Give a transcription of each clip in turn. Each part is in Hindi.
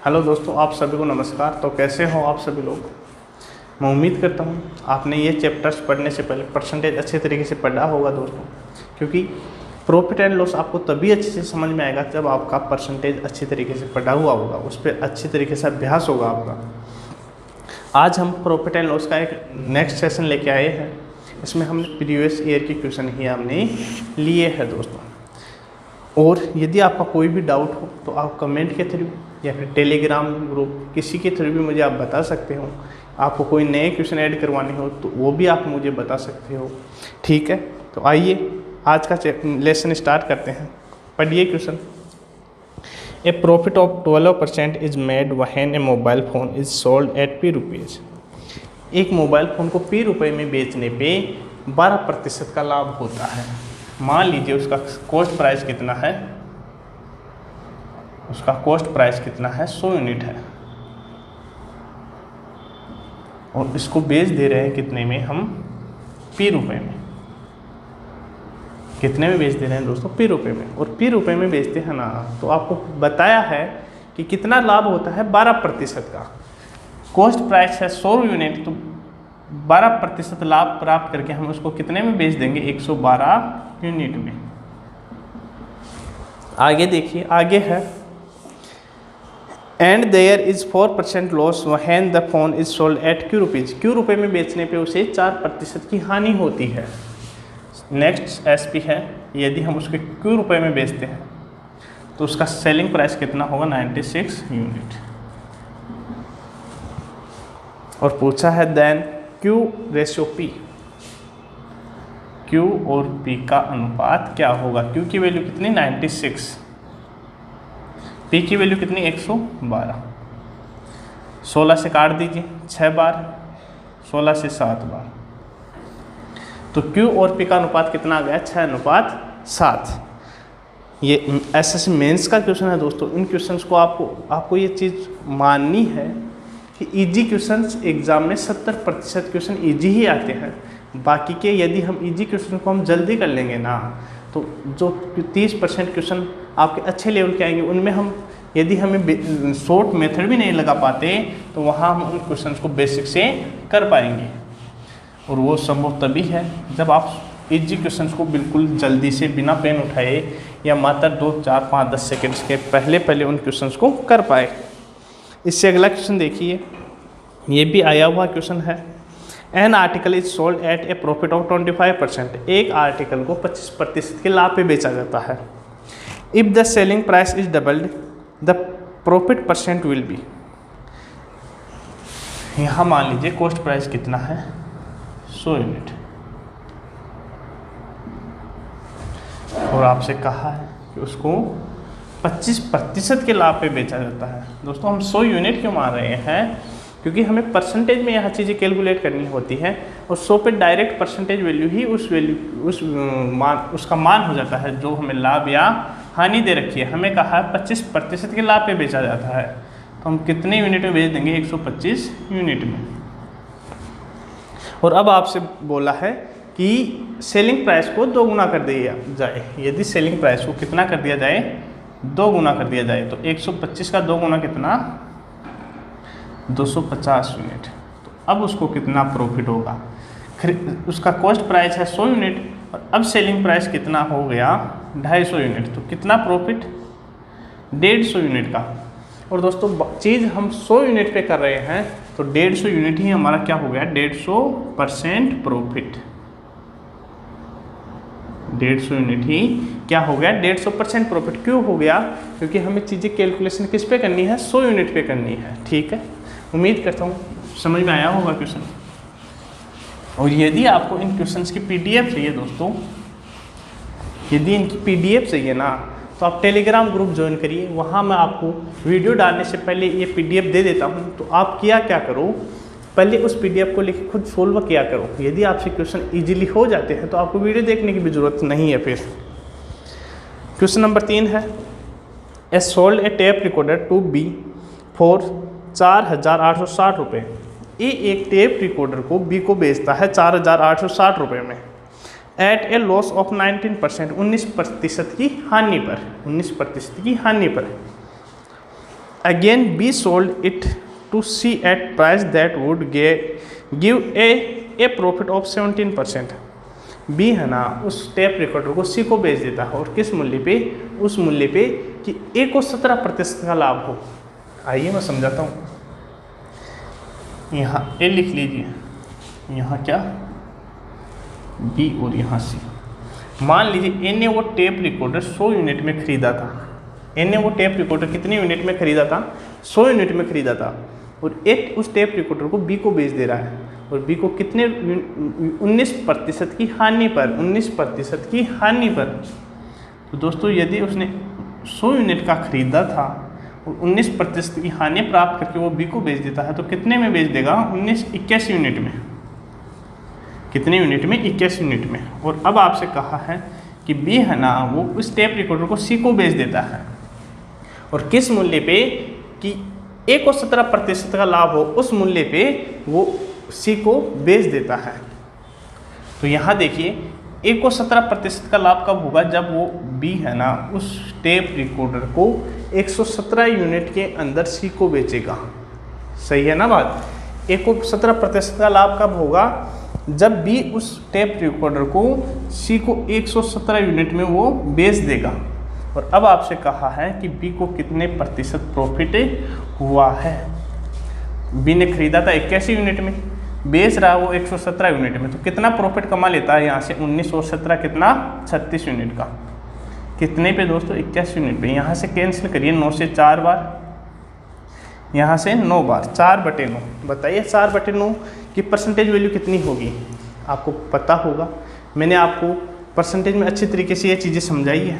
हेलो दोस्तों, आप सभी को नमस्कार। तो कैसे हो आप सभी लोग। मैं उम्मीद करता हूँ आपने ये चैप्टर्स पढ़ने से पहले परसेंटेज अच्छे तरीके से पढ़ा होगा दोस्तों, क्योंकि प्रॉफिट एंड लॉस आपको तभी अच्छे से समझ में आएगा जब आपका परसेंटेज अच्छी तरीके से पढ़ा हुआ होगा, उस पर अच्छी तरीके से अभ्यास होगा आपका। आज हम प्रॉफिट एंड लॉस का एक नेक्स्ट सेशन लेके आए हैं। इसमें हमने प्रीवियस ईयर के क्वेश्चन ही हमने लिए हैं दोस्तों। और यदि आपका कोई भी डाउट हो तो आप कमेंट के थ्रू या फिर टेलीग्राम ग्रुप किसी के थ्रू भी मुझे आप बता सकते हो। आपको कोई नए क्वेश्चन ऐड करवाने हो तो वो भी आप मुझे बता सकते हो, ठीक है। तो आइए आज का लेसन स्टार्ट करते हैं। पढ़िए question. A profit of 12% is made when A mobile phone is sold eight ₹P। एक मोबाइल फ़ोन को ₹P में बेचने पे 12% का लाभ होता है। मान लीजिए उसका कॉस्ट प्राइस कितना है, उसका कॉस्ट प्राइस कितना है, 100 यूनिट है, और इसको बेच दे रहे हैं कितने में, हम ₹P में। कितने में बेच दे रहे हैं दोस्तों, ₹P में। और ₹P में बेचते हैं ना, तो आपको बताया है कि कितना लाभ होता है, 12% का। कॉस्ट प्राइस है 100 यूनिट, तो 12% लाभ प्राप्त करके हम उसको कितने में बेच देंगे, 112 यूनिट में। आगे देखिए, आगे है and there is 4% loss when the phone is sold at ₹Q में बेचने पे उसे 4% की हानि होती है। नेक्स्ट SP है, यदि हम उसके Q में बेचते हैं तो उसका सेलिंग प्राइस कितना होगा, 96 यूनिट। और पूछा है देन Q/P, Q और P का अनुपात क्या होगा। Q की वैल्यू कितनी, 96, P की वैल्यू कितनी, 112। 16 से काट दीजिए 6 बार, 16 से 7 बार, तो Q और P का अनुपात कितना आ गया, 6:7। ये SSC मेंस का क्वेश्चन है दोस्तों। इन क्वेश्चंस को आपको ये चीज़ माननी है कि इजी क्वेश्चंस एग्जाम में 70% क्वेश्चन इजी ही आते हैं। बाकी के यदि हम इजी क्वेश्चन को हम जल्दी कर लेंगे ना, तो जो 30% क्वेश्चन आपके अच्छे लेवल के आएंगे, उनमें हम यदि हमें शॉर्ट मेथड भी नहीं लगा पाते तो वहाँ हम उन क्वेश्चंस को बेसिक से कर पाएंगे। और वो संभव तभी है जब आप इजी क्वेश्चंस को बिल्कुल जल्दी से बिना पेन उठाए या मात्र 2, 4, 5, 10 सेकेंड्स के पहले उन क्वेश्चंस को कर पाए। इससे अगला क्वेश्चन देखिए, ये भी आया हुआ क्वेश्चन है। An article is sold eight a profit of 25%। एक आर्टिकल को 25% के लाभ पे बेचा जाता है। If the selling price is doubled the profit percent will be. यहाँ मान लीजिए कॉस्ट प्राइस कितना है, 100 यूनिट, और आपसे कहा है कि उसको 25% के लाभ पे बेचा जाता है। दोस्तों हम 100 यूनिट क्यों मान रहे हैं, क्योंकि हमें परसेंटेज में यह चीज़ें कैलकुलेट करनी होती है, और 100 पे डायरेक्ट परसेंटेज वैल्यू ही उसका मान हो जाता है जो हमें लाभ या हानि दे रखी है। हमें कहा है 25% के लाभ पे बेचा जाता है, तो हम कितने यूनिट में बेच देंगे, 125 यूनिट में। और अब आपसे बोला है कि सेलिंग प्राइस को 2 गुना कर दिया जाए। यदि सेलिंग प्राइस को कितना कर दिया जाए, 2 गुना कर दिया जाए, तो 125 का 2 गुना कितना, 250 यूनिट। तो अब उसको कितना प्रॉफिट होगा। उसका कॉस्ट प्राइस है 100 यूनिट, और अब सेलिंग प्राइस कितना हो गया, 250 यूनिट, तो कितना प्रॉफिट, 150 यूनिट का। और दोस्तों चीज़ हम 100 यूनिट पे कर रहे हैं, तो 150 यूनिट ही हमारा क्या हो गया, 150% प्रॉफिट। 150 यूनिट ही क्या हो गया, 150% प्रॉफिट। क्यों हो गया, क्योंकि हमें चीज़ें कैलकुलेशन किस पे करनी है, 100 यूनिट पे करनी है, ठीक है। उम्मीद करता हूँ समझ में आया होगा क्वेश्चन। और यदि आपको इन क्वेश्चंस की PDF चाहिए दोस्तों, यदि इनकी PDF चाहिए ना, तो आप टेलीग्राम ग्रुप ज्वाइन करिए। वहाँ मैं आपको वीडियो डालने से पहले ये PDF दे देता हूँ। तो आप क्या करो, पहले उस PDF को लेकर खुद सोल्व किया करो। यदि आपसे क्वेश्चन ईजिली हो जाते हैं तो आपको वीडियो देखने की भी जरूरत नहीं है। फिर क्वेश्चन नंबर 3 है, A sold a tape recorder to B for 4,860 रुपये। ए एक टेप रिकॉर्डर को B को बेचता है 4,860 रुपये में, एट ए लॉस ऑफ 19%, 19% की हानि पर, 19% की हानि पर। Again B sold it to C at price that would give a profit of 17%। B है ना उस टेप रिकॉर्डर को सी को बेच देता है, और किस मूल्य पे? उस मूल्य पे कि ए को 17% का लाभ हो। आइए मैं समझाता हूँ। यहाँ ए लिख लीजिए, यहाँ क्या बी और यहाँ सी। मान लीजिए ए ने वो टेप रिकॉर्डर 100 यूनिट में खरीदा था। ए ने वो टेप रिकॉर्डर कितने यूनिट में खरीदा था? 100 यूनिट में खरीदा था, और ए उस टेप रिकॉर्डर को बी को बेच दे रहा है, और बी को कितने 19% की हानि पर, 19% की हानि पर। तो दोस्तों यदि उसने 100 यूनिट का खरीदा था और 19% की हानि प्राप्त करके वो बी को बेच देता है, तो कितने में बेच देगा? 81 यूनिट में। कितने यूनिट में? 81 यूनिट में। और अब आपसे कहा है कि बी है ना वो उस टेप रिकॉर्डर को सी को बेच देता है, और किस मूल्य पे? कि ए को 17% का लाभ हो, उस मूल्य पे वो सी को बेच देता है। तो यहाँ देखिए ए को 17% का लाभ कब होगा? जब वो बी है ना उस टेप रिकॉर्डर को 117 यूनिट के अंदर सी को बेचेगा। सही है ना बात? ए को 17% का लाभ कब होगा? जब बी उस टेप रिकॉर्डर को सी को 117 यूनिट में वो बेच देगा। और अब आपसे कहा है कि बी को कितने प्रतिशत प्रॉफिट हुआ है। बी ने खरीदा था 81 यूनिट में, बेच रहा है वो 117 यूनिट में, तो कितना प्रॉफिट कमा लेता है यहाँ से? 19 और 17 कितना? 36 यूनिट का। कितने पे दोस्तों? 81 यूनिट पे। यहाँ से कैंसिल करिए, 9 से 4 बार, यहाँ से 9 बार, 4/9। बताइए 4/9 की परसेंटेज वैल्यू कितनी होगी? आपको पता होगा, मैंने आपको परसेंटेज में अच्छी तरीके से ये चीज़ें समझाई है।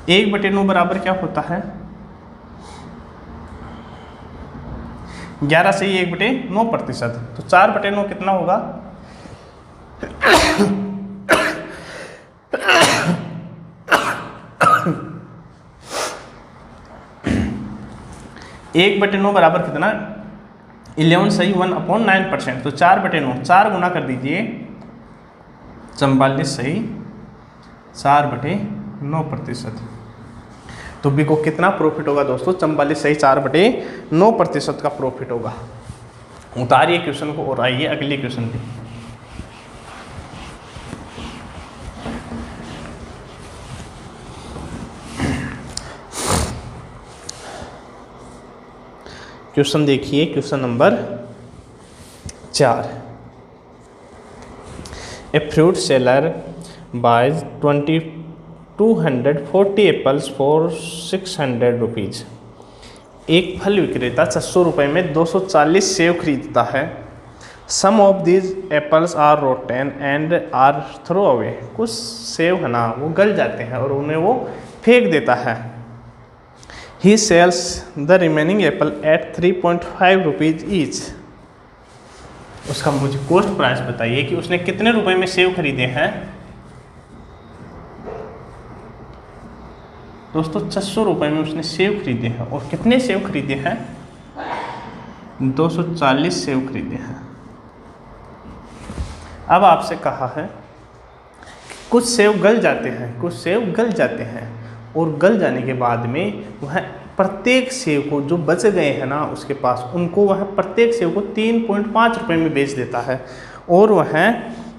1/9 बराबर क्या होता है? 11 से ही 1/9%। तो 4/9 कितना होगा? 1/9 बराबर कितना? 11 सही 1/9%। तो 4/9, 4 गुना कर दीजिए, 44 सही 4/9%। तो बी को कितना प्रॉफिट होगा दोस्तों? 44 सही 4/9% का प्रॉफिट होगा। उतारिए क्वेश्चन को और आइए अगले क्वेश्चन पे। क्वेश्चन देखिए, question number 4। A fruit seller buys 240 apples for 600 rupees. एक फल विक्रेता 600 रुपये में 240 सेव खरीदता है। Some of these apples are rotten and are throw away. कुछ सेव है ना वो गल जाते हैं और उन्हें वो फेंक देता है। He sells the remaining apple at 3.5 rupees each. उसका मुझे कॉस्ट प्राइस बताइए कि उसने कितने रुपए में सेव खरीदे हैं। दोस्तों 600 रुपये में उसने सेव खरीदे हैं, और कितने सेव खरीदे हैं? 240 सेव खरीदे हैं। अब आपसे कहा है कुछ सेव गल जाते हैं, कुछ सेव गल जाते हैं, और गल जाने के बाद में वह प्रत्येक सेव को जो बच गए हैं ना उसके पास, उनको वह प्रत्येक सेव को 3.5 रुपये में बेच देता है, और वह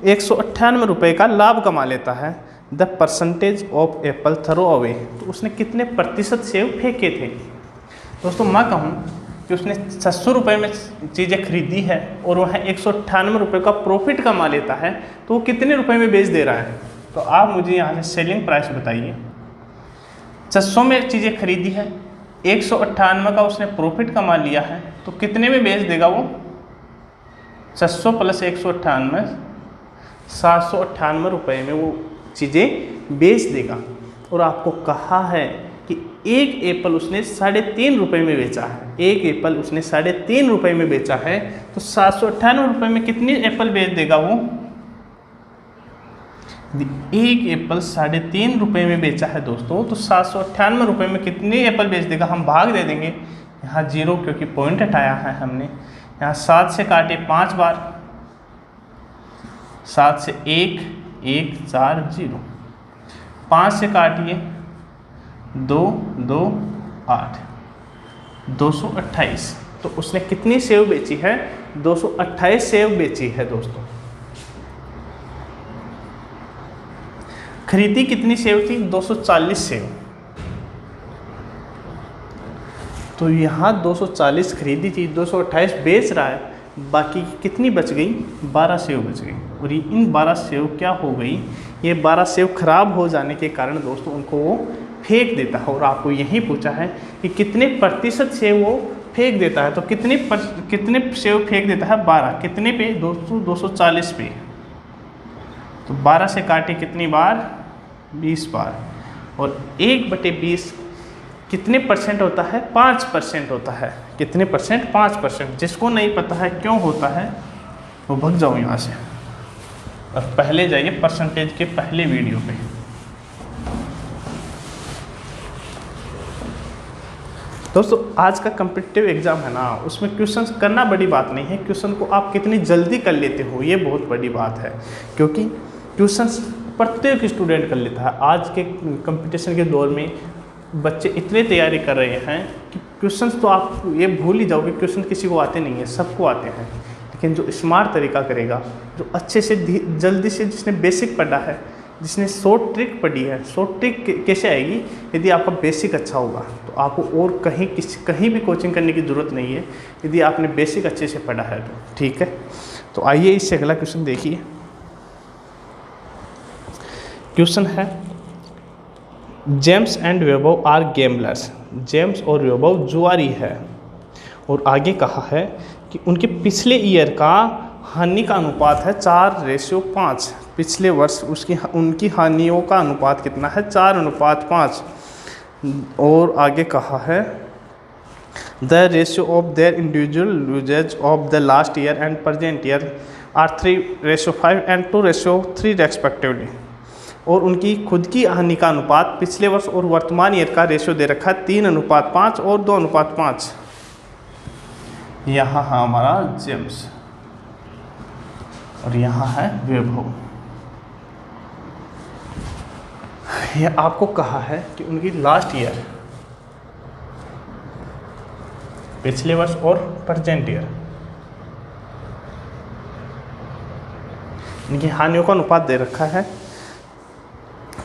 198 रुपये का लाभ कमा लेता है। The percentage of apple throw away. तो उसने कितने प्रतिशत सेव फेंके थे? दोस्तों मैं कहूँ कि उसने 600 रुपये में चीज़ें खरीदी है और वह 198 रुपये का प्रॉफिट कमा लेता है, तो वो कितने रुपए में बेच दे रहा है? तो आप मुझे यहाँ से सेलिंग प्राइस बताइए। 600 में चीज़ें खरीदी है, 198 का उसने प्रॉफिट कमा लिया है, तो कितने में बेच देगा वो? 600 प्लस 198, 798 रुपये में वो चीज़ें बेच देगा। और आपको कहा है कि एक एप्पल उसने 3.5 रुपये में बेचा है। एक एप्पल उसने 3.5 रुपये में बेचा है, तो 798 रुपये में कितनी एप्पल बेच देगा वो? एक एप्पल 3.5 रुपये में बेचा है दोस्तों, तो 798 रुपये में कितनी एप्पल बेच देगा? हम भाग दे देंगे यहाँ 0, क्योंकि पॉइंट हटाया है हमने। यहाँ 7 से काटे 5 बार, 7 से 1, 1 4 0, 5 से काटिए 2 2 8, 228। तो उसने कितनी सेव बेची है? 228 सेव बेची है दोस्तों। खरीदी कितनी सेव थी? 240 सेव। तो यहाँ 240 खरीदी थी, 228 बेच रहा है, बाकी कितनी बच गई? 12 सेव बच गई। और ये इन 12 सेव क्या हो गई? ये 12 सेव खराब हो जाने के कारण दोस्तों उनको वो फेंक देता है। और आपको यही पूछा है कि कितने प्रतिशत सेव वो फेंक देता है। तो कितने सेव फेंक देता है? 12। कितने पे दोस्तों? 240 पे। तो 12 से काटे कितनी बार? 20 बार। और 1/20 कितने परसेंट होता है? 5% होता है। कितने परसेंट? 5%। जिसको नहीं पता है क्यों होता है वो भग जाओ यहाँ से और पहले जाइए परसेंटेज के पहले वीडियो पे। दोस्तों आज का कॉम्पिटिटिव एग्जाम है ना, उसमें क्वेश्चन करना बड़ी बात नहीं है, क्वेश्चन को आप कितनी जल्दी कर लेते हो ये बहुत बड़ी बात है। क्योंकि क्वेश्चन प्रत्येक स्टूडेंट कर लेता है। आज के कंपटीशन के दौर में बच्चे इतने तैयारी कर रहे हैं कि क्वेश्चंस तो आप ये भूल ही जाओगे, क्वेश्चन किसी को आते नहीं है, सबको आते हैं। लेकिन जो स्मार्ट तरीका करेगा, जो अच्छे से जल्दी से, जिसने बेसिक पढ़ा है, जिसने शॉर्ट ट्रिक पढ़ी है, शॉर्ट ट्रिक कैसे आएगी? यदि आपका बेसिक अच्छा होगा तो आपको और कहीं भी कोचिंग करने की ज़रूरत नहीं है, यदि आपने बेसिक अच्छे से पढ़ा है तो। ठीक है, तो आइए इससे अगला क्वेश्चन देखिए। क्वेश्चन है James and Vaibhav are gamblers. James और वैभव जुआरी है। और आगे कहा है कि उनके पिछले ईयर का हानि का अनुपात है 4:5। पिछले वर्ष उनकी हानियों का अनुपात कितना है? 4:5। और आगे कहा है the ratio of their individual usages of the last year and present year are 3:5 and 2:3 respectively. और उनकी खुद की हानि का अनुपात पिछले वर्ष और वर्तमान ईयर का रेशियो दे रखा है 3:5 और 2:5। यहाँ है हमारा जेम्स और यहाँ है वैभव। यह आपको कहा है कि उनकी लास्ट ईयर, पिछले वर्ष और प्रेजेंट ईयर, इनकी हानियों का अनुपात दे रखा है।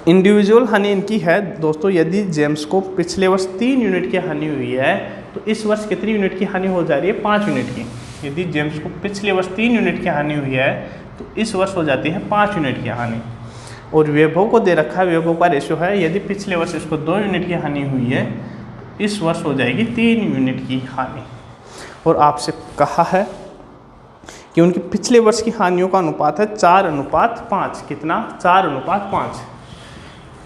इंडिविजुअल हानि इनकी है दोस्तों, यदि जेम्स को पिछले वर्ष 3 यूनिट की हानि हुई है तो इस वर्ष कितनी यूनिट की हानि हो जा रही है? 5 यूनिट की। यदि जेम्स को पिछले वर्ष 3 यूनिट की हानि हुई है तो इस वर्ष हो जाती है 5 यूनिट की हानि। और वैभव को दे रखा है, वैभव का रेशियो है, यदि पिछले वर्ष इसको 2 यूनिट की हानि हुई है तो इस वर्ष हो जाएगी 3 यूनिट की हानि। और आपसे कहा है कि उनकी पिछले वर्ष की हानियों का अनुपात है 4:5। कितना? 4:5।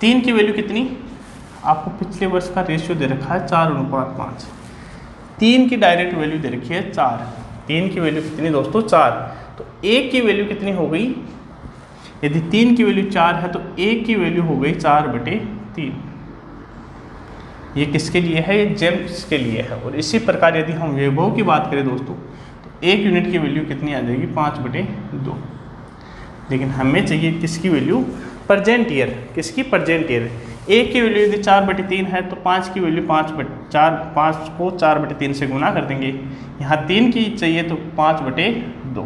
3 की वैल्यू कितनी? आपको पिछले वर्ष का रेशियो दे रखा है 4:5। 3 की डायरेक्ट वैल्यू दे रखी है 4। 3 की वैल्यू कितनी दोस्तों? 4। तो 1 की वैल्यू कितनी हो गई? यदि 3 की वैल्यू 4 है तो 1 की वैल्यू हो गई 4/3। ये किसके लिए है? ये जेम्स के लिए है। और इसी प्रकार यदि हम वैभव की बात करें दोस्तों तो 1 यूनिट की वैल्यू कितनी आ जाएगी? 5/2। लेकिन हमें चाहिए किसकी वैल्यू? Present year. किसकी? Present year. 1 की वैल्यू यदि 4/3 है तो 5 की वैल्यू 5 को 4/3 से गुना कर देंगे। यहाँ 3 की चाहिए तो 5/2।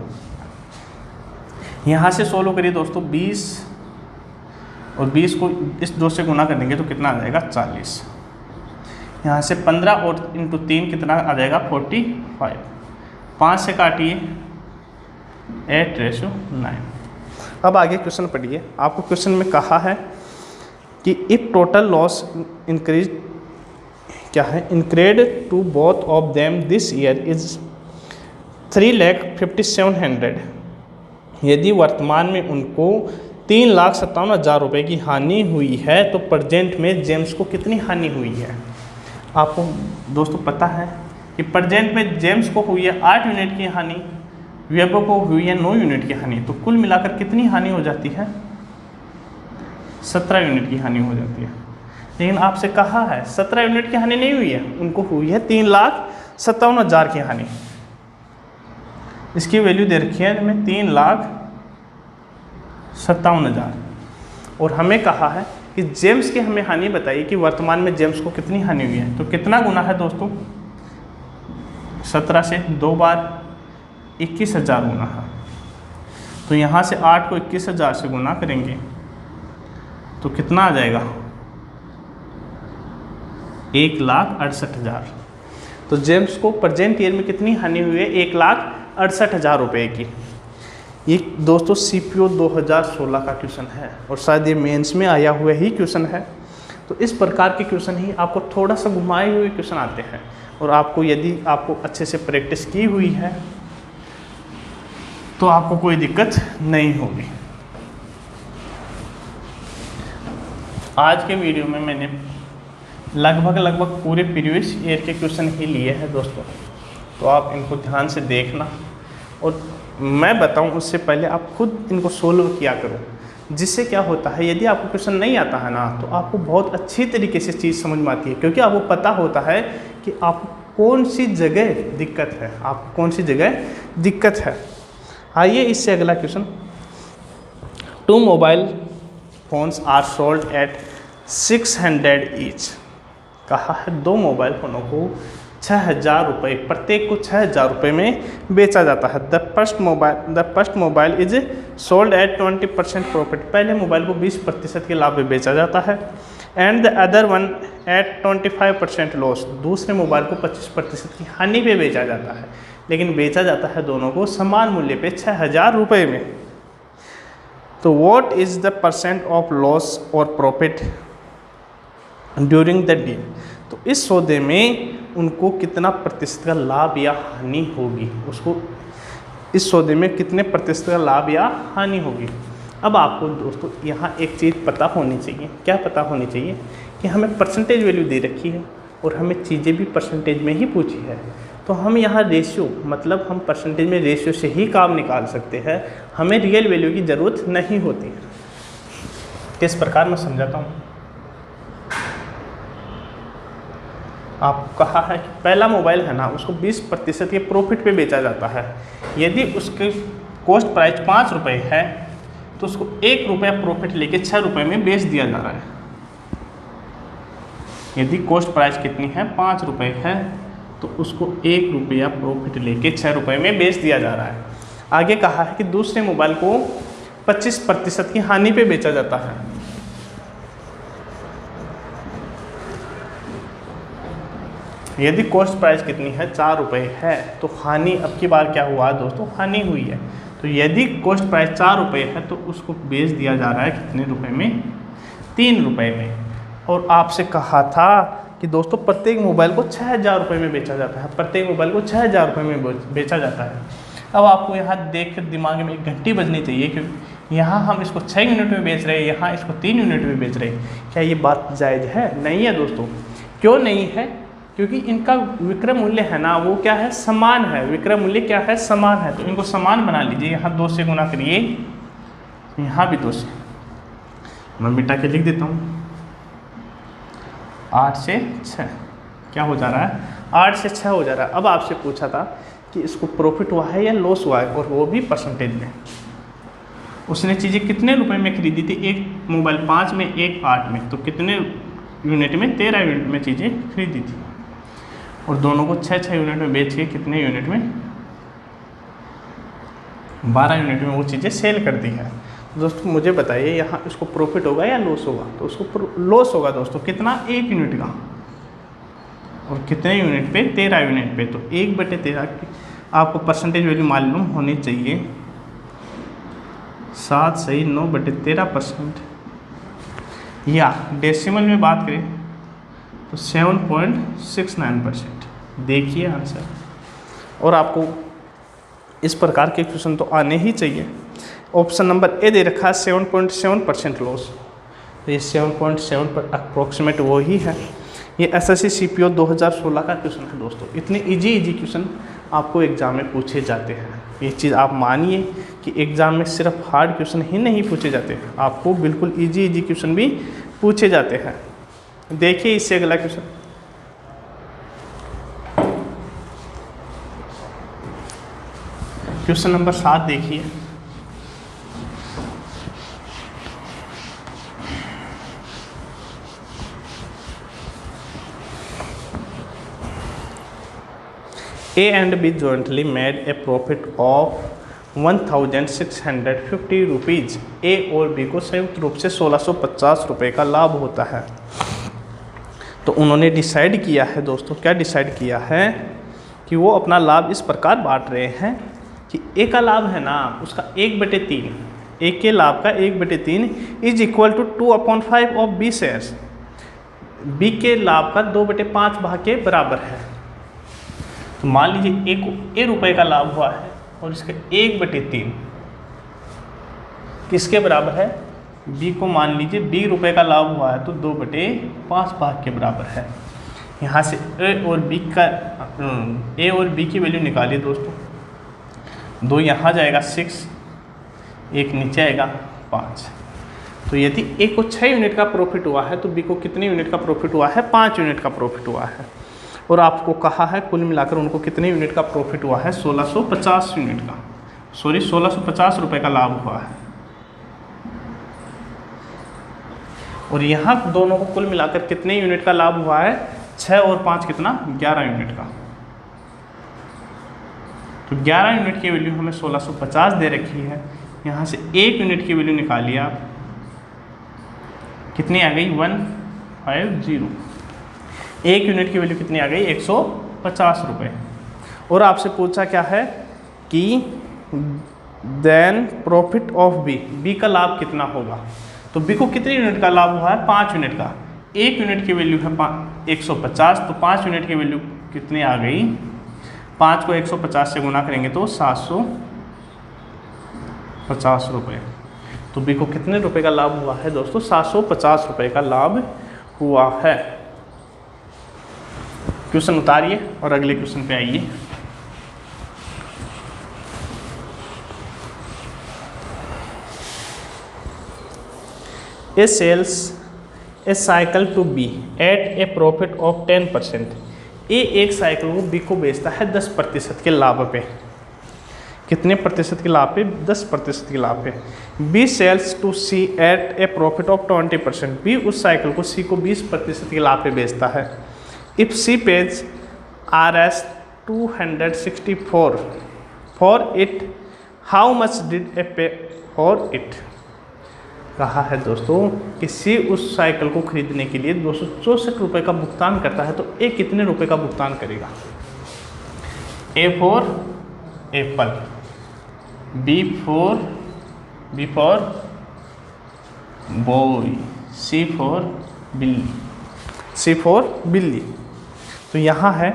यहाँ से सोल्व करिए दोस्तों, 20 और 20 को इस 2 से गुना कर देंगे तो कितना आ जाएगा? 40। यहाँ से 15 और इंटू 3 कितना आ जाएगा? 45। 5 से काटिए 8:9। अब आगे क्वेश्चन पढ़िए। आपको क्वेश्चन में कहा है कि इफ टोटल लॉस इंक्रीज क्या है? Incurred to both of them this year is 3,57,100। यदि वर्तमान में उनको 3,57,000 रुपये की हानि हुई है तो प्रेजेंट में जेम्स को कितनी हानि हुई है? आपको दोस्तों पता है कि प्रेजेंट में जेम्स को हुई है 8 यूनिट की हानि, वैभव को हुई है 9 यूनिट की हानि। तो कुल मिलाकर कितनी हानि हो जाती है? 17 यूनिट की हानि हो जाती है। लेकिन आपसे कहा है 17 यूनिट की हानि नहीं हुई है, उनको हुई है 3,57,000 की हानि। इसकी वैल्यू दे रखी है हमें 3,57,000। और हमें कहा है कि जेम्स की हमें हानि बताइए कि वर्तमान में जेम्स को कितनी हानि हुई है। तो कितना गुना है दोस्तों, 17 से 2 बार 21,000 गुना है। तो यहाँ से 8 को 21,000 से गुना करेंगे तो कितना आ जाएगा, 1,68,000। तो जेम्स को प्रेजेंट ईयर में कितनी हानि हुई है, 1,68,000 रुपये की। ये दोस्तों CPO 2016 का क्वेश्चन है और शायद ये मेंस में आया हुआ ही क्वेश्चन है। तो इस प्रकार के क्वेश्चन ही आपको थोड़ा सा घुमाए हुए क्वेश्चन आते हैं और आपको यदि आपको अच्छे से प्रैक्टिस की हुई है तो आपको कोई दिक्कत नहीं होगी। आज के वीडियो में मैंने लगभग पूरे प्रीवियस ईयर के क्वेश्चन ही लिए हैं दोस्तों, तो आप इनको ध्यान से देखना और मैं बताऊं उससे पहले आप खुद इनको सोल्व किया करो, जिससे क्या होता है यदि आपको क्वेश्चन नहीं आता है ना तो आपको बहुत अच्छी तरीके से चीज़ समझ में आती है, क्योंकि आपको पता होता है कि आपको कौन सी जगह दिक्कत है, आपको कौन सी जगह दिक्कत है। आइए इससे अगला question, 2 mobile phones are sold at 600 each. कहा है 2 मोबाइल फ़ोनों को 6,000 रुपये, प्रत्येक को 6,000 रुपये में बेचा जाता है। The first mobile is sold at 20% profit. पहले मोबाइल को 20% के लाभ में बेचा जाता है। And the other one at 25% loss. दूसरे मोबाइल को 25% की हानि पे बेचा जाता है, लेकिन बेचा जाता है दोनों को समान मूल्य पे 6,000 रुपये में। तो what is the percent of loss और प्रॉफिट ड्यूरिंग द डील। तो इस सौदे में उनको कितना प्रतिशत का लाभ या हानि होगी, उसको इस सौदे में कितने प्रतिशत का लाभ या हानि होगी। अब आपको दोस्तों यहाँ एक चीज़ पता होनी चाहिए। क्या पता होनी चाहिए कि हमें परसेंटेज वैल्यू दे रखी है और हमें चीज़ें भी परसेंटेज में ही पूछी है, तो हम यहाँ रेशियो मतलब हम परसेंटेज में रेशियो से ही काम निकाल सकते हैं, हमें रियल वैल्यू की ज़रूरत नहीं होती है। किस प्रकार मैं समझाता हूँ। आपको कहा है कि पहला मोबाइल है ना उसको 20% के प्रॉफिट पे बेचा जाता है। यदि उसके कॉस्ट प्राइस 5 रुपये है तो उसको 1 रुपया प्रॉफिट लेके 6 रुपये में बेच दिया जा रहा है। यदि कॉस्ट प्राइस कितनी है, 5 रुपये है, तो उसको 1 रुपया प्रॉफिट लेके 6 रुपये में बेच दिया जा रहा है। आगे कहा है कि दूसरे मोबाइल को 25% की हानि पे बेचा जाता है। यदि कॉस्ट प्राइस कितनी है, 4 रुपये है, तो हानि अब की बार क्या हुआ दोस्तों, हानि हुई है। तो यदि कॉस्ट प्राइस 4 रुपये है तो उसको बेच दिया जा रहा है कितने रुपए में, 3 रुपये में। और आपसे कहा था कि दोस्तों प्रत्येक मोबाइल को 6,000 रुपये में बेचा जाता है, प्रत्येक मोबाइल को 6,000 रुपये में बेचा जाता है। अब आपको यहाँ देख कर दिमाग में एक घंटी बजनी चाहिए, क्योंकि यहाँ हम इसको 6 यूनिट में बेच रहे हैं, यहाँ इसको 3 यूनिट में बेच रहे हैं। क्या ये बात जायज़ है? नहीं है दोस्तों। क्यों नहीं है? क्योंकि इनका विक्रय मूल्य है ना वो क्या है, समान है। विक्रय मूल्य क्या है, समान है। तो इनको समान बना लीजिए। यहाँ 2 से गुना करिए, यहाँ भी 2 से। मैं मिटा के लिख देता हूँ, 8 से 6 क्या हो जा रहा है, 8 से 6 हो जा रहा है। अब आपसे पूछा था कि इसको प्रॉफिट हुआ है या लॉस हुआ है, और वो भी परसेंटेज में। उसने चीज़ें कितने रुपए में खरीदी थी, एक मोबाइल 5 में, एक 8 में, तो कितने यूनिट में, 13 यूनिट में चीज़ें खरीदी थी। और दोनों को 6 यूनिट में बेच के कितने यूनिट में, 12 यूनिट में वो चीज़ें सेल कर दी है। दोस्तों मुझे बताइए यहाँ इसको प्रॉफिट होगा या लॉस होगा। तो उसको लॉस होगा दोस्तों। कितना, 1 यूनिट का। और कितने यूनिट पे, 13 यूनिट पे। तो 1/13 की आपको परसेंटेज वैल्यू मालूम होनी चाहिए। 7 सही 9/13%, या डेसिमल में बात करें तो 7.69%। देखिए आंसर। और आपको इस प्रकार के क्वेश्चन तो आने ही चाहिए। ऑप्शन नंबर ए दे रखा है 7.7% लॉस, तो ये 7.7 पर अप्रोक्सीमेट वो ही है। ये SSC CPO 2016 का क्वेश्चन है दोस्तों। इतने इजी क्वेश्चन आपको एग्ज़ाम में पूछे जाते हैं। ये चीज़ आप मानिए कि एग्ज़ाम में सिर्फ हार्ड क्वेश्चन ही नहीं पूछे जाते, आपको बिल्कुल इजी क्वेश्चन भी पूछे जाते हैं। देखिए इससे अगला क्वेश्चन, क्वेश्चन नंबर 7 देखिए। A and B jointly made a profit of 1650 rupees. A और बी को संयुक्त रूप से 1650 रुपये का लाभ होता है। तो उन्होंने डिसाइड किया है दोस्तों, क्या डिसाइड किया है कि वो अपना लाभ इस प्रकार बांट रहे हैं कि ए का लाभ है ना उसका 1/3, ए के लाभ का 1/3 is equal to 2/5 of B shares. B के लाभ का 2/5 भाग के बराबर है। तो मान लीजिए ए को ए रुपये का लाभ हुआ है और इसका 1/3 किसके बराबर है, बी को मान लीजिए बी रुपये का लाभ हुआ है तो 2/5 भाग के बराबर है। यहाँ से ए और बी की वैल्यू निकालिए दोस्तों। 2 यहाँ जाएगा 6, 1 नीचे आएगा 5। तो यदि ए को 6 यूनिट का प्रॉफिट हुआ है तो बी को कितने यूनिट का प्रॉफिट हुआ है, 5 यूनिट का प्रॉफिट हुआ है। और आपको कहा है कुल मिलाकर उनको कितने यूनिट का प्रॉफिट हुआ है, 1650 यूनिट का, 1650 रुपये का लाभ हुआ है। और यहाँ दोनों को कुल मिलाकर कितने यूनिट का लाभ हुआ है, 6 और 5 कितना, 11 यूनिट का। तो 11 यूनिट की वैल्यू हमें 1650 दे रखी है। यहाँ से 1 यूनिट की वैल्यू निकालिए आप, कितनी आ गई, 150। 1 यूनिट की वैल्यू कितनी आ गई, 150 रुपये। और आपसे पूछा क्या है कि then profit of B, B का लाभ कितना होगा। तो बी को कितने यूनिट का लाभ हुआ है, 5 यूनिट का। 1 यूनिट की वैल्यू है 150, तो 5 यूनिट की वैल्यू कितनी आ गई, 5 को 150 से गुना करेंगे तो 750 रुपये। तो बी को कितने रुपए का लाभ हुआ है दोस्तों, 750 रुपये का लाभ हुआ है। क्वेश्चन उतारिए और अगले क्वेश्चन पे आइए। A sells a cycle to B at a profit of 10%। A एक साइकिल को बी को बेचता है 10% के लाभ पे। कितने प्रतिशत के लाभ पे, 10% के लाभ पे। B sells to C at a profit of 20%। B उस साइकिल को सी को 20% के लाभ पे बेचता है। If C pays RS 264 for it, how much did A pay for it. कहा है दोस्तों कि सी उस साइकिल को खरीदने के लिए 264 रुपये का भुगतान करता है, तो ए कितने रुपए का भुगतान करेगा। A for apple, B for boy, C for बिल्ली। तो यहाँ है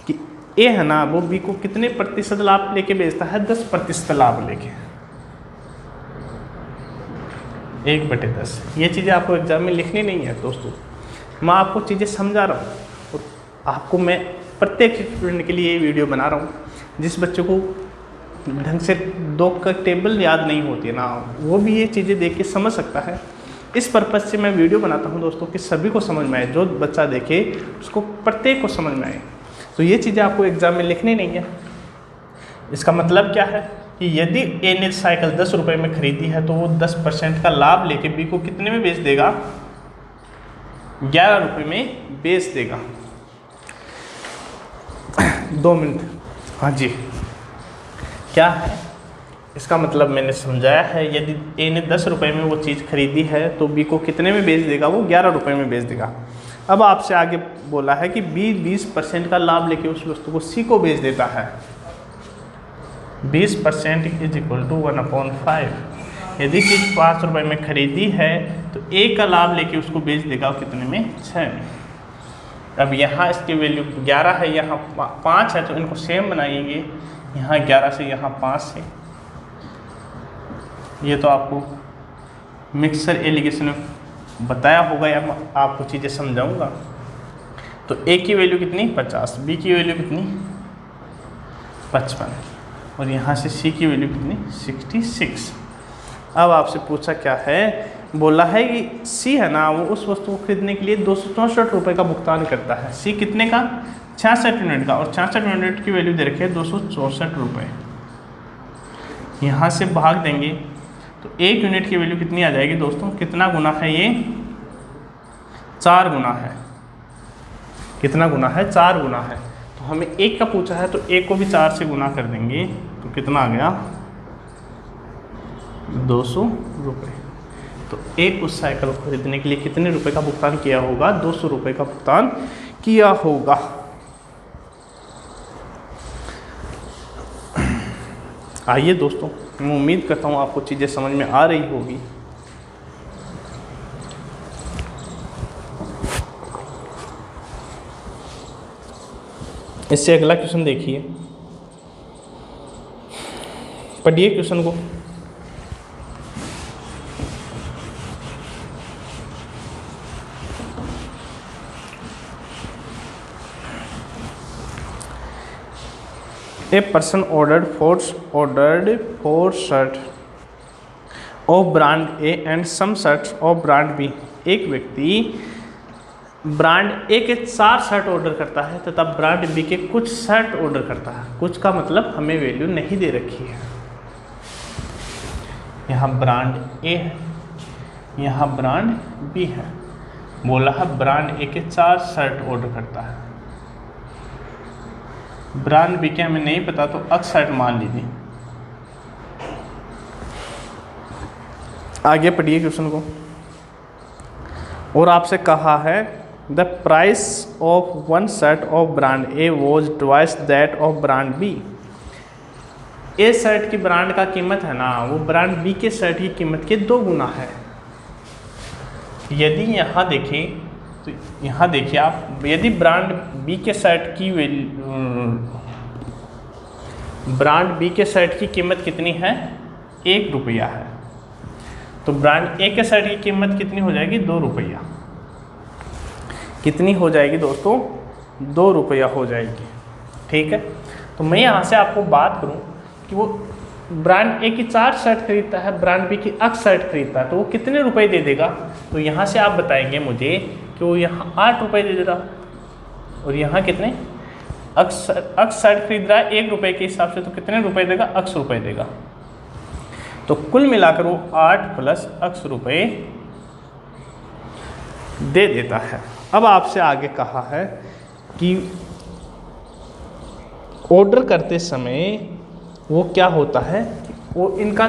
कि ए है ना वो बी को कितने प्रतिशत लाभ लेके बेचता है, 10% लाभ लेके, 1/10। ये चीज़ें आपको एग्जाम में लिखनी नहीं है दोस्तों, मैं आपको चीज़ें समझा रहा हूँ। और आपको मैं प्रत्येक स्टूडेंट के लिए ये वीडियो बना रहा हूँ। जिस बच्चे को ढंग से 2 का टेबल याद नहीं होती है ना, वो भी ये चीज़ें देख के समझ सकता है। इस पर्पज़ से मैं वीडियो बनाता हूँ दोस्तों कि सभी को समझ में आए, जो बच्चा देखे उसको प्रत्येक को समझ में आए। तो ये चीज़ें आपको एग्ज़ाम में लिखनी नहीं है। इसका मतलब क्या है कि यदि ए ने साइकिल 10 रुपये में खरीदी है तो वो 10% का लाभ लेके बी को कितने में बेच देगा, 11 रुपये में बेच देगा। 2 मिनट, हाँ जी, क्या है इसका मतलब मैंने समझाया है। यदि ए ने 10 रुपये में वो चीज़ खरीदी है तो बी को कितने में बेच देगा, वो 11 रुपये में बेच देगा। अब आपसे आगे बोला है कि बी 20% का लाभ लेके उस वस्तु को सी को बेच देता है। 20% इज इक्वल टू 1/5। यदि चीज़ 5 रुपये में खरीदी है तो ए का लाभ लेके उसको बेच देगा कितने में, 6 में। अब यहाँ इसकी वैल्यू 11 है, यहाँ 5 है, तो इनको सेम बनाएंगे। यहाँ 11 से यहाँ 5 से, ये तो आपको मिक्सर एलिगेशन में बताया होगा या मैं आपको चीज़ें समझाऊंगा। तो ए की वैल्यू कितनी, 50, बी की वैल्यू कितनी, 55, और यहाँ से सी की वैल्यू कितनी, 66। अब आपसे पूछा क्या है, बोला है कि सी है ना वो उस वस्तु को खरीदने के लिए 264 रुपये का भुगतान करता है। सी कितने का, 66 यूनिट का, और 66 यूनिट की वैल्यू दे रखी है 264 रुपये। यहाँ से भाग देंगे तो 1 यूनिट की वैल्यू कितनी आ जाएगी दोस्तों, कितना गुना है ये, 4 गुना है। कितना गुना है, 4 गुना है। तो हमें 1 का पूछा है तो 1 को भी 4 से गुना कर देंगे तो कितना आ गया 200 रुपये। तो एक उस साइकिल को खरीदने के लिए कितने रुपए का भुगतान किया होगा? 200 रुपये का भुगतान किया होगा। आइए दोस्तों, मैं उम्मीद करता हूँ आपको चीज़ें समझ में आ रही होगी। इससे अगला क्वेश्चन देखिए, पढ़िए क्वेश्चन को। A person ordered four shirts of brand A and some shirts of brand B। एक व्यक्ति ब्रांड ए के 4 शर्ट ऑर्डर करता है तथा ब्रांड बी के कुछ शर्ट ऑर्डर करता है। कुछ का मतलब हमें वैल्यू नहीं दे रखी है। यहाँ ब्रांड ए है, यहाँ ब्रांड बी है। बोला है ब्रांड ए के 4 शर्ट ऑर्डर करता है, ब्रांड बी के हमें नहीं पता तो अक्स शर्ट मान लीजिए। आगे पढ़िए क्वेश्चन को। और आपसे कहा है the price of one shirt of brand A was twice that of brand B. A shirt की ब्रांड का कीमत है ना, वो ब्रांड बी के शर्ट की कीमत के 2 गुना है। यदि यहाँ देखें तो यहाँ देखिए आप, यदि ब्रांड बी के शर्ट की ब्रांड बी के शर्ट की कीमत कितनी है? 1 रुपया है, तो ब्रांड ए के शर्ट की कीमत कितनी हो जाएगी? 2 रुपया। कितनी हो जाएगी दोस्तों? 2 रुपया हो जाएगी। ठीक है, तो मैं यहाँ से आपको बात करूँ कि वो ब्रांड ए की 4 शर्ट खरीदता है, ब्रांड बी की अक्स शर्ट खरीदता है, तो वो कितने रुपए दे देगा? तो यहाँ से आप बताएंगे मुझे कि वो यहाँ 8 रुपये दे देगा, और यहाँ कितने? अक्स शर्ट खरीद रहा है 1 रुपये के हिसाब से, तो कितने रुपए देगा? अक्स रुपये देगा। तो कुल मिलाकर वो 8 प्लस अक्स रुपये दे देता है। अब आपसे आगे कहा है कि ऑर्डर करते समय वो क्या होता है, वो इनका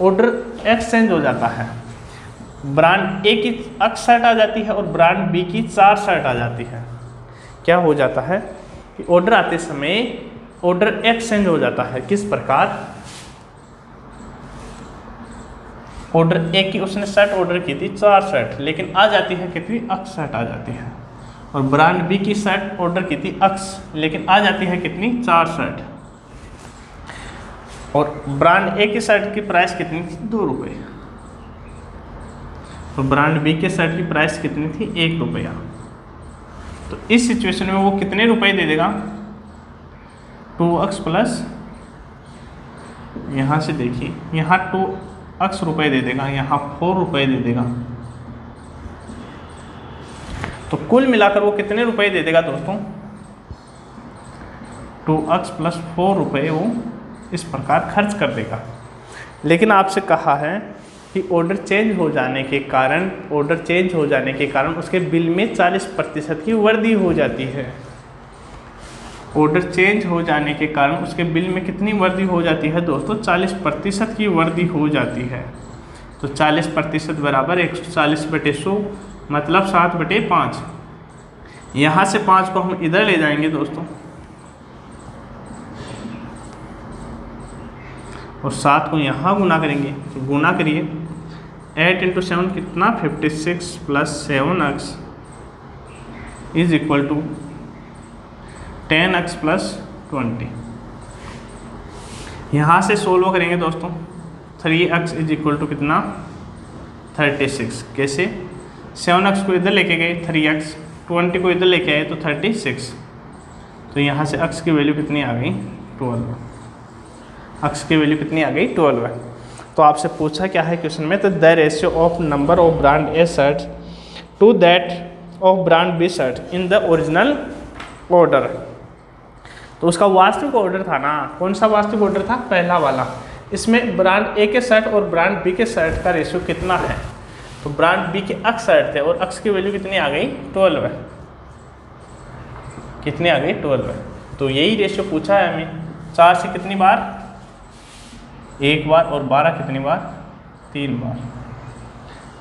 ऑर्डर एक्सचेंज हो जाता है। ब्रांड ए की अक्स शर्ट आ जाती है और ब्रांड बी की 4 शर्ट आ जाती है। क्या हो जाता है कि ऑर्डर आते समय ऑर्डर एक्सचेंज हो जाता है। किस प्रकार? ऑर्डर ए की उसने शर्ट ऑर्डर की थी 4 शर्ट, लेकिन आ जाती है कितनी? अक्स शर्ट आ जाती है। और ब्रांड बी की शर्ट ऑर्डर की थी अक्स, लेकिन आ जाती है कितनी? 4 शर्ट। और ब्रांड ए की शर्ट की प्राइस कितनी थी? 2 रुपये। तो ब्रांड बी के शर्ट की प्राइस कितनी थी? 1 रुपया। तो इस सिचुएशन में वो कितने रुपए दे देगा? 2x प्लस, यहाँ से देखिए, यहाँ 2x रुपये दे देगा, यहाँ 4 रुपये दे देगा। तो कुल मिलाकर वो कितने रुपए दे देगा दोस्तों? 2x प्लस 4 रुपये वो इस प्रकार खर्च कर देगा। लेकिन आपसे कहा है कि ऑर्डर चेंज हो जाने के कारण उसके बिल में 40% की वृद्धि हो जाती है। ऑर्डर चेंज हो जाने के कारण उसके बिल में कितनी वृद्धि हो जाती है दोस्तों? 40% की वृद्धि हो जाती है। तो 40% बराबर 140/100 मतलब 7/5। यहाँ से 5 को हम इधर ले जाएंगे दोस्तों, और 7 को यहाँ गुना करेंगे। तो गुना करिए, 8 × 7 कितना? 56 plus 7x is equal to 10x plus 20। यहाँ से सोल्व करेंगे दोस्तों, 3x इज इक्वल टू कितना? 36। कैसे? 7x को इधर लेके गए 3x, 20 को इधर लेके आए तो 36। तो यहाँ से x की वैल्यू कितनी आ गई? 12। x की वैल्यू कितनी आ गई? 12 है। तो आपसे पूछा क्या है क्वेश्चन में? तो the ratio of number of brand A shirt to that of brand B shirt in the original order. तो उसका वास्तविक ऑर्डर था ना, कौन सा वास्तविक ऑर्डर था? पहला वाला। इसमें ब्रांड ए के शर्ट और ब्रांड बी के शर्ट का रेशियो कितना है? तो ब्रांड बी के अक्स शर्ट थे और अक्स की वैल्यू कितनी आ गई? 12 है। कितनी आ गई 12 है। तो यही रेशियो पूछा है हमें, 4 से कितनी बार, 1 बार, और 12 कितनी बार, 3 बार।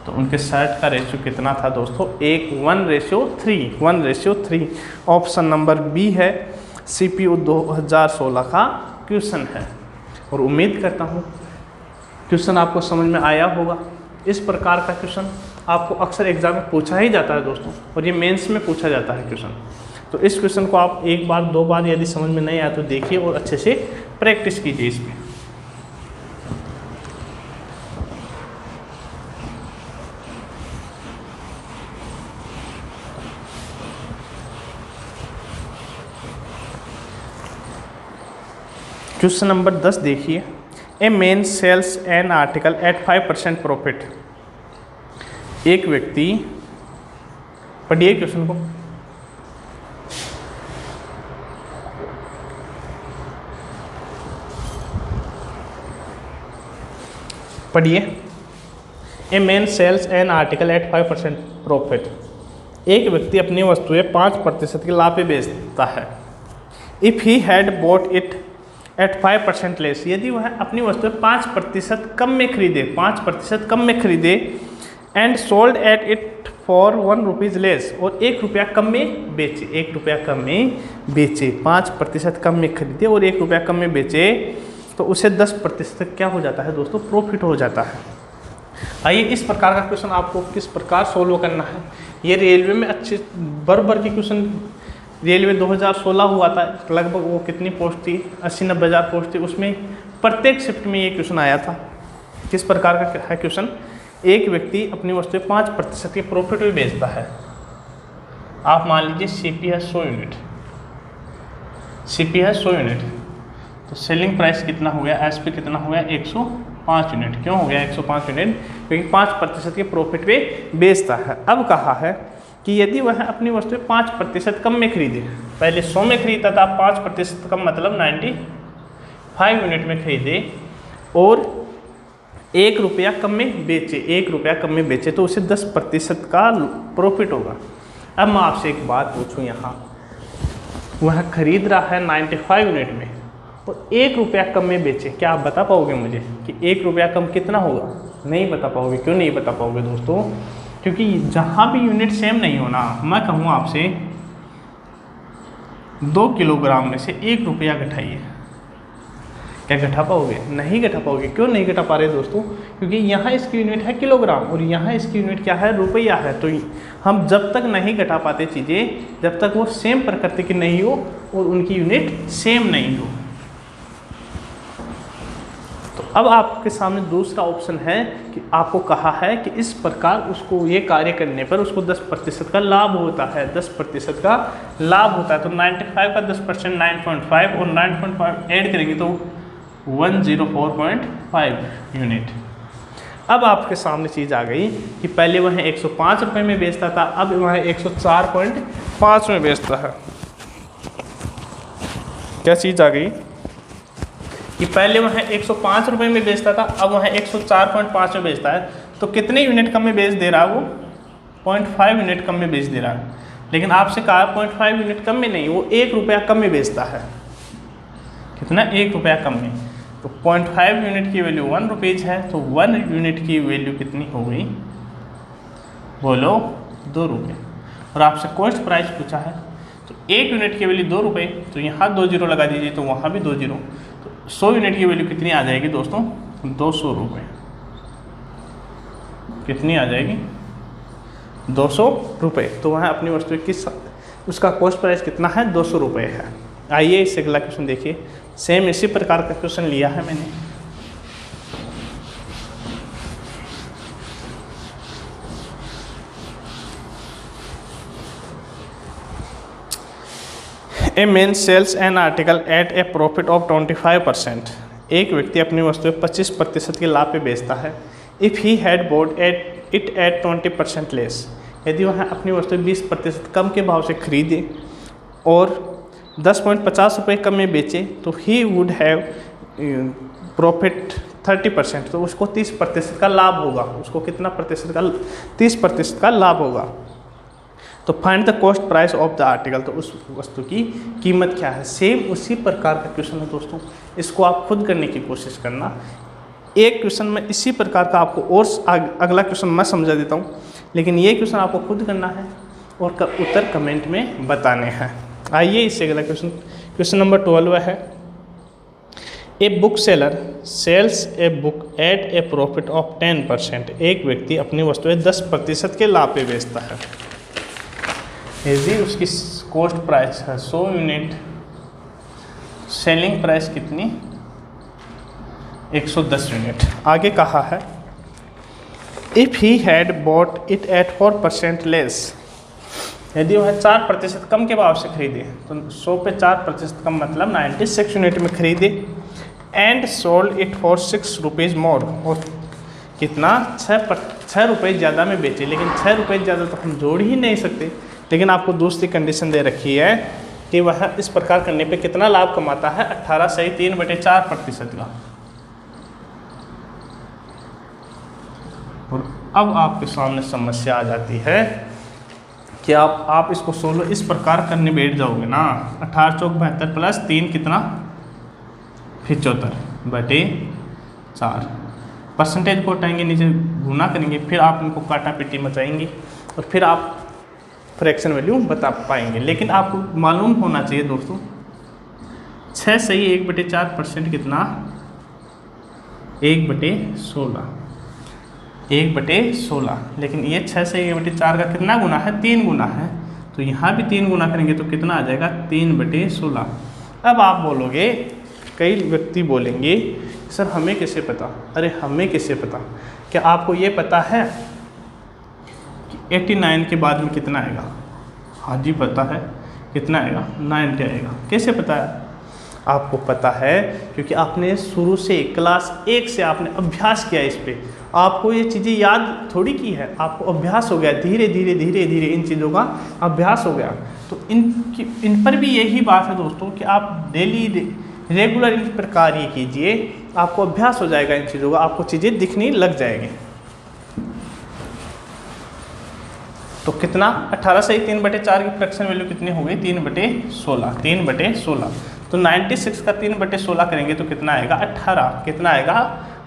तो उनके सेट का रेशियो कितना था दोस्तों, 1:3। ऑप्शन नंबर बी है CPU 2016 का क्वेश्चन है। और उम्मीद करता हूँ क्वेश्चन आपको समझ में आया होगा। इस प्रकार का क्वेश्चन आपको अक्सर एग्जाम में पूछा ही जाता है दोस्तों, और ये मेंस में पूछा जाता है क्वेश्चन। तो इस क्वेश्चन को आप 1 बार 2 बार यदि समझ में नहीं आया तो देखिए और अच्छे से प्रैक्टिस कीजिए इस पर। क्वेश्चन नंबर 10 देखिए, a man sells an article at 5% profit. एक व्यक्ति, पढ़िए क्वेश्चन को, पढ़िए। A man sells an article at 5% profit. एक व्यक्ति अपनी वस्तुएं 5% के लाभ पे बेचता है। If he had boat it at 5% less. यदि वह अपनी वस्तुएं 5% कम में खरीदे, 5% कम में खरीदे, and sold at it for 1 rupees less, और 1 रुपया कम में बेचे, 1 रुपया कम में बेचे, 5% कम में खरीदे और 1 रुपया कम में बेचे, तो उसे 10% क्या हो जाता है दोस्तों, प्रॉफिट हो जाता है। आइए इस प्रकार का क्वेश्चन आपको किस प्रकार सोल्व करना है। ये रेलवे में अच्छे भर के क्वेश्चन, रेलवे 2016 हुआ था, लगभग वो कितनी पोस्ट थी, 80-90 हज़ार पोस्ट थी, उसमें प्रत्येक शिफ्ट में ये क्वेश्चन आया था। किस प्रकार का है क्वेश्चन, एक व्यक्ति अपनी वस्तुएं 5% के प्रॉफिट में बेचता है। आप मान लीजिए CP है 100 यूनिट, CP है 100 यूनिट, तो सेलिंग प्राइस कितना हो गया, SP कितना हो गया, 105 यूनिट। क्यों हो गया 105 यूनिट, क्योंकि 5% के प्रॉफिट पे बेचता है। अब कहा है कि यदि वह अपनी वस्तुएं 5% कम में खरीदे, पहले 100 में खरीदता था, 5% कम मतलब 95 यूनिट में खरीदे, और 1 रुपया कम में बेचे, 1 रुपया कम में बेचे, तो उसे 10% का प्रॉफिट होगा। अब मैं आपसे एक बात पूछूं, यहाँ वह खरीद रहा है 95 यूनिट में और 1 रुपया कम में बेचे, क्या आप बता पाओगे मुझे कि 1 रुपया कम कितना होगा? नहीं बता पाओगे। क्यों नहीं बता पाओगे दोस्तों? क्योंकि जहाँ भी यूनिट सेम नहीं होना, मैं कहूँ आपसे 2 किलोग्राम में से 1 रुपया घटाइए, क्या घटा पाओगे? नहीं घटा पाओगे। क्यों नहीं घटा पा रहे दोस्तों? क्योंकि यहाँ इसकी यूनिट है किलोग्राम और यहाँ इसकी यूनिट क्या है, रुपया है। तो हम जब तक नहीं घटा पाते चीज़ें, जब तक वो सेम प्रकृति की नहीं हो और उनकी यूनिट सेम नहीं हो। तो अब आपके सामने दूसरा ऑप्शन है कि आपको कहा है कि इस प्रकार उसको ये कार्य करने पर उसको 10% का लाभ होता है, 10% का लाभ होता है। तो 95 का 10% 9.5 और 9.5 ऐड करेंगे तो 104.5 यूनिट। अब आपके सामने चीज़ आ गई कि पहले वह 105 रुपये में बेचता था, अब वह 104.5 में बेचता है। क्या चीज़ आ गई कि पहले वह 105 रुपये में बेचता था, अब वह 104.5 में बेचता है। तो कितने यूनिट कम में बेच दे रहा है वो? 0.5 यूनिट कम में बेच दे रहा है। लेकिन आपसे कहा 0.5 यूनिट कम में नहीं, वो 1 रुपया कम में बेचता है। कितना? 1 रुपया कम में। तो 0.5 यूनिट की वैल्यू 1 रुपीज़ है, तो 1 यूनिट की वैल्यू कितनी हो गई? बोलो, 2 रुपये। और आपसे कॉस्ट प्राइस पूछा है, तो 1 यूनिट की वैल्यू 2 रुपये, तो यहाँ 2 जीरो लगा दीजिए, तो वहाँ भी 2 जीरो। तो 100 यूनिट की वैल्यू कितनी आ जाएगी दोस्तों? 200 रुपये। कितनी आ जाएगी? 200 रुपये। तो वहाँ अपनी वस्तु किस, उसका कॉस्ट प्राइस कितना है? 200 रुपये है। आइए इससे अगला क्वेश्चन देखिए। सेम इसी प्रकार का क्वेश्चन लिया है मैंने। A man sells an article at a profit of 25%। एक व्यक्ति अपनी वस्तुएं 25% के लाभ पे बेचता है। If he had boat at it at 20% less. यदि वह अपनी वस्तुएं 20% कम के भाव से खरीदे और 10.50 रुपये कम में बेचे, तो ही वुड हैव प्रॉफिट 30%। तो उसको 30% का लाभ होगा। उसको कितना प्रतिशत का? 30% का लाभ होगा। तो find the cost price of the article, तो उस वस्तु की कीमत क्या है। सेम उसी प्रकार का क्वेश्चन है दोस्तों, इसको आप खुद करने की कोशिश करना। एक क्वेश्चन में इसी प्रकार का आपको और अगला क्वेश्चन मैं समझा देता हूँ, लेकिन ये क्वेश्चन आपको खुद करना है और उत्तर कमेंट में बताने हैं। आइए इससे अगला क्वेश्चन नंबर 12 है, a book seller sells a book at a profit of 10%। एक व्यक्ति अपनी वस्तुएं 10% के लाभ पे बेचता है। यदि उसकी कॉस्ट प्राइस है 100 यूनिट, सेलिंग प्राइस कितनी 110 यूनिट। आगे कहा है if he had bought it at 4% less, यदि वह 4% कम के भाव से खरीदे, तो 100 पे 4% कम मतलब 96 यूनिट में खरीदे, and sold it for 6 rupees मोर, और कितना 6 रुपये ज़्यादा में बेचे। लेकिन 6 रुपये ज़्यादा तो हम जोड़ ही नहीं सकते, लेकिन आपको दूसरी कंडीशन दे रखी है कि वह इस प्रकार करने पे कितना लाभ कमाता है, 18 सही 3/4% का। और अब आपके सामने समस्या आ जाती है कि आप इसको सोलो इस प्रकार करने बैठ जाओगे ना, 18 चौक 72 प्लस 3 कितना 75/4, परसेंटेज को हटाएंगे, नीचे गुना करेंगे, फिर आप इनको काटा पिटी मचाएंगे और फिर आप फ्रैक्शन वैल्यू बता पाएंगे। लेकिन आपको मालूम होना चाहिए दोस्तों, 6 सही 1/4% कितना 1/16, 1/16। लेकिन ये 6 से 1/4 का कितना गुना है 3 गुना है, तो यहाँ भी 3 गुना करेंगे तो कितना आ जाएगा 3/16। अब आप बोलोगे, कई व्यक्ति बोलेंगे सर हमें कैसे पता, अरे हमें कैसे पता, क्या आपको ये पता है कि 89 के बाद में कितना आएगा? हाँ जी पता है, कितना आएगा 90 आएगा। कैसे पता है? आपको पता है क्योंकि आपने शुरू से क्लास 1 से आपने अभ्यास किया इस पर, आपको ये चीज़ें याद थोड़ी की है, आपको अभ्यास हो गया, धीरे धीरे धीरे धीरे इन चीज़ों का अभ्यास हो गया। तो इन पर भी यही बात है दोस्तों कि आप डेली रेगुलर इस प्रकार ये कीजिए, आपको अभ्यास हो जाएगा इन चीज़ों का, आपको चीज़ें दिखने लग जाएंगी। तो कितना 18 से 3/4 की फ्रैक्शन वैल्यू कितनी हो गई 3/16, 3/16। तो 96 का 3/16 करेंगे तो कितना आएगा 18, कितना आएगा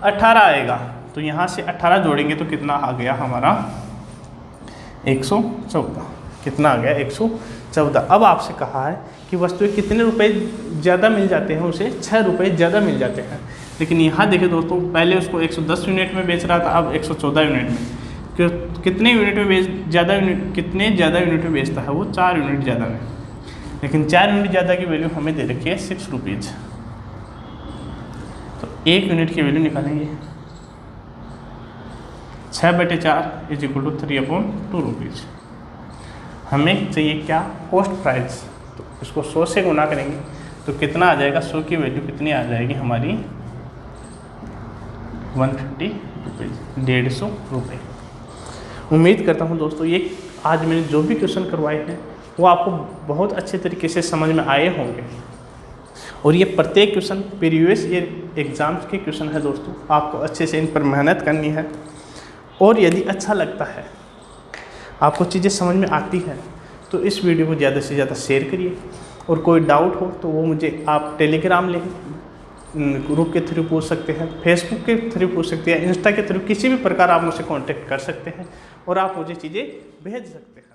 18 आएगा। तो यहाँ से 18 जोड़ेंगे तो कितना आ गया हमारा 114, कितना आ गया 114। अब आपसे कहा है कि वस्तुएं कितने रुपए ज़्यादा मिल जाते हैं, उसे 6 रुपये ज़्यादा मिल जाते हैं। लेकिन यहाँ देखिए दोस्तों, पहले उसको 110 यूनिट में बेच रहा था, अब 114 यूनिट में। कितने यूनिट में कितने ज़्यादा यूनिट में बेचता है वो 4 यूनिट ज़्यादा में। लेकिन 4 यूनिट ज़्यादा की वैल्यू हमें दे रखी है 6 रुपीज़। तो 1 यूनिट की वैल्यू निकालेंगे, 6/4 = 3/2 रुपीज़। हमें चाहिए क्या कॉस्ट प्राइस, तो इसको 100 से गुना करेंगे तो कितना आ जाएगा, 100 की वैल्यू कितनी आ जाएगी हमारी 150 रुपीज़, 150 रुपये। उम्मीद करता हूँ दोस्तों ये आज मैंने जो भी क्वेश्चन करवाए हैं वो आपको बहुत अच्छे तरीके से समझ में आए होंगे। और ये प्रत्येक क्वेश्चन प्रीवियस ईयर एग्ज़ाम्स के क्वेश्चन है दोस्तों, आपको अच्छे से इन पर मेहनत करनी है। और यदि अच्छा लगता है, आपको चीज़ें समझ में आती हैं, तो इस वीडियो को ज़्यादा से ज़्यादा शेयर करिए। और कोई डाउट हो तो वो मुझे आप टेलीग्राम ग्रुप के थ्रू पूछ सकते हैं, फेसबुक के थ्रू पूछ सकते हैं, इंस्टा के थ्रू, किसी भी प्रकार आप मुझसे कांटेक्ट कर सकते हैं और आप मुझे चीज़ें भेज सकते हैं।